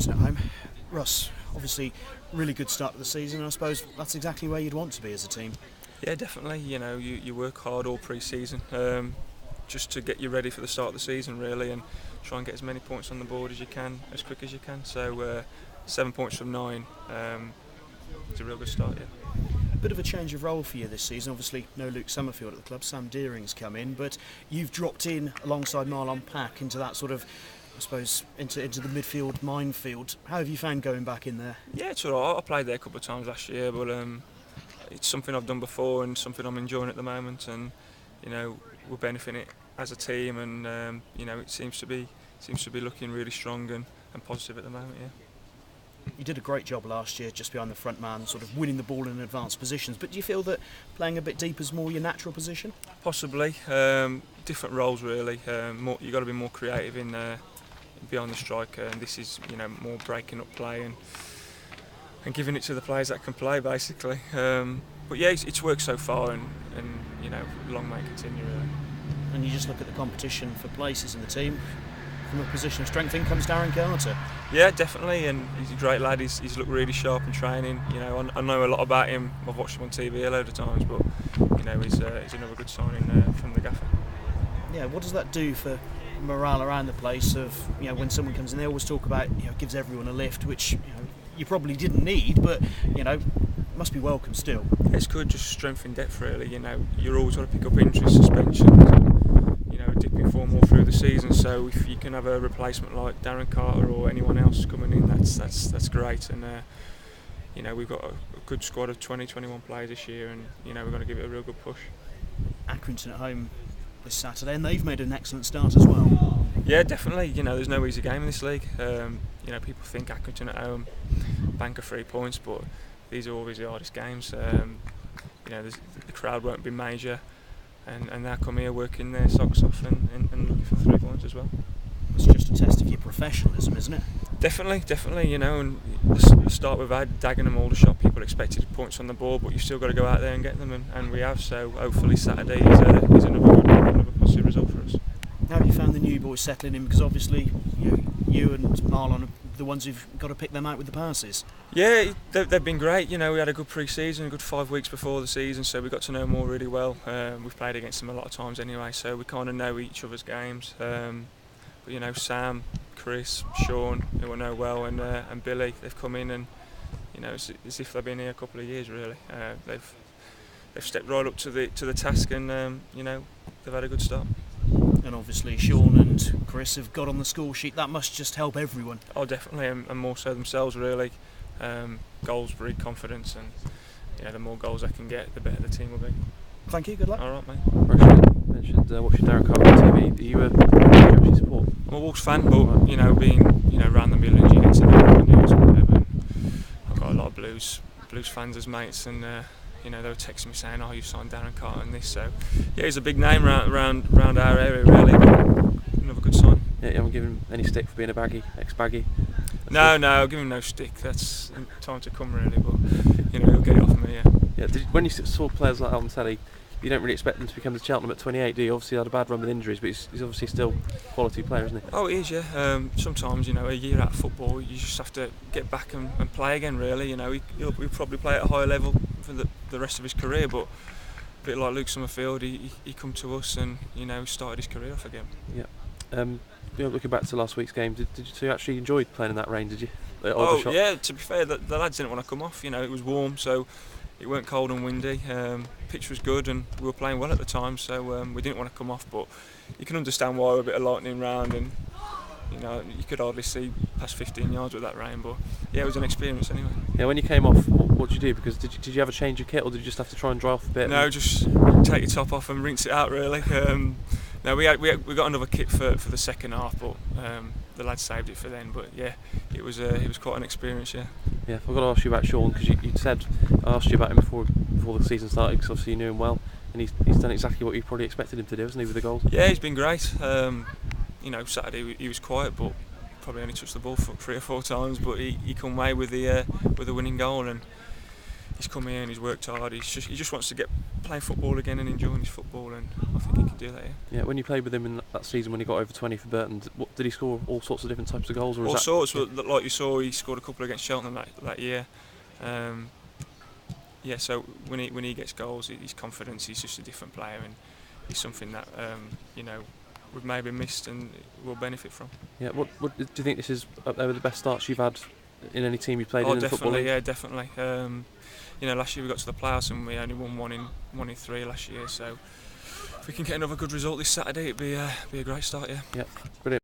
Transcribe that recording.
Accrington at home. Russ, obviously, really good start to the season, and I suppose that's exactly where you'd want to be as a team. Yeah, definitely. You work hard all pre-season just to get you ready for the start of the season, really, and try and get as many points on the board as you can, as quick as you can. So 7 points from 9 is a real good start, yeah. A bit of a change of role for you this season. Obviously, no Luke Summerfield at the club. Sam Deering's come in, but you've dropped in alongside Marlon Pack into that sort of, I suppose, into the midfield minefield. How have you found going back in there? Yeah, it's all right. I played there a couple of times last year, but it's something I've done before and something I'm enjoying at the moment, and we're benefiting it as a team, and it seems to be looking really strong and positive at the moment. Yeah. You did a great job last year, just behind the front man, sort of winning the ball in advanced positions. But do you feel that playing a bit deep is more your natural position? Possibly. Different roles really. You've got to be more creative in behind the striker, and this is more breaking up play and giving it to the players that can play, basically. But yeah, it's worked so far, and long may continue. Really. And you just look at the competition for places in the team. From a position of strength, in comes Darren Carter. Yeah, definitely, and he's a great lad. He's looked really sharp in training. I know a lot about him. I've watched him on TV a load of times, but he's another good signing from the gaffer. Yeah, what does that do for morale around the place? Of when someone comes in, they always talk about gives everyone a lift, which you probably didn't need, but must be welcome still. It's good, just strength in depth really. You're always got to pick up injuries, suspensions. Dipping form all through the season, so if you can have a replacement like Darren Carter or anyone else coming in, that's great. And we've got a good squad of 20-21 players this year, and we're going to give it a real good push. Accrington at home this Saturday, and they've made an excellent start as well. Yeah, definitely. There's no easy game in this league. People think Accrington at home bank of 3 points, but these are always the hardest games. The crowd won't be major. And they'll come here working their socks off and looking for 3 points as well. It's just a test of your professionalism, isn't it? Definitely, and the start we've had, Dagenham Aldershot, people expected points on the board, but you've still got to go out there and get them, and we have, so hopefully Saturday is another positive result for us. How have you found the new boys settling in? Because obviously you and Marlon are the ones who've got to pick them out with the passes. Yeah, they've been great. We had a good pre-season, a good 5 weeks before the season, so we got to know them all really well. We've played against them a lot of times anyway, so we kind of know each other's games. But Sam, Chris, Sean, who I know well, and Billy, they've come in, and it's as if they've been here a couple of years really. They've stepped right up to the task, and they've had a good start. And obviously Sean and Chris have got on the score sheet. That must just help everyone. Oh, definitely, and more so themselves really. Goals breed confidence, and the more goals they can get, the better the team will be. Thank you, good luck. All right, mate. You mentioned watching Darren Carter on TV. Are you a Chelsea support? I'm a Wolves fan, but being around the Midlands, you get to know the news and whatever. And I've got a lot of Blues fans as mates, and they were texting me saying, "Oh, you've signed Darren Carter and this." So yeah, he's a big name around our area really. But another good sign. Yeah, you haven't given him any stick for being a ex-baggy. No, I'll give him no stick. That's time to come really, but he'll get it off me. Yeah. Yeah. When you saw players like that on telly, you don't really expect them to become the Cheltenham at 28, do you? Obviously, he had a bad run with injuries, but he's obviously still a quality player, isn't he? Oh, he is, yeah. Sometimes, a year out of football, you just have to get back and play again, really. He'll probably play at a higher level for the rest of his career, but a bit like Luke Summerfield, he come to us and, started his career off again. Yeah. Looking back to last week's game, did you actually enjoy playing in that rain, did you? Yeah, to be fair, the lads didn't want to come off. It was warm, so it weren't cold and windy. Pitch was good, and we were playing well at the time, so we didn't want to come off. But you can understand why, a bit of lightning round, and you could hardly see past 15 yards with that rain. But yeah, it was an experience anyway. Yeah, when you came off, what did you do? Because did you have a change of kit, or did you just have to try and dry off a bit? No, just take your top off and rinse it out really. No, we got another kit for the second half, but the lads saved it for then. But yeah, it was quite an experience. Yeah. Yeah, I've got to ask you about Sean, because you said I asked you about him before the season started, because obviously you knew him well, and he's done exactly what you probably expected him to do, hasn't he, with the goals? Yeah, he's been great. Saturday he was quiet, but probably only touched the ball for 3 or 4 times, but he come away with the winning goal, and he's come here and he's worked hard. He just wants to get playing football again and enjoying his football, and I think he can do that here. Yeah, when you played with him in that season when he got over 20 for Burton, did he score all sorts of different types of goals? Or All sorts, like you saw, he scored a couple against Cheltenham that year. Yeah, so when he gets goals, his confidence, he's just a different player, and he's something that we've maybe missed and will benefit from. Yeah, what do you think this is up there with the best starts you've had in any team you've played in the football league? Yeah, definitely. Last year we got to the playoffs and we only won one in 3 last year. So if we can get another good result this Saturday, it'd be a great start. Yeah. Yeah, brilliant.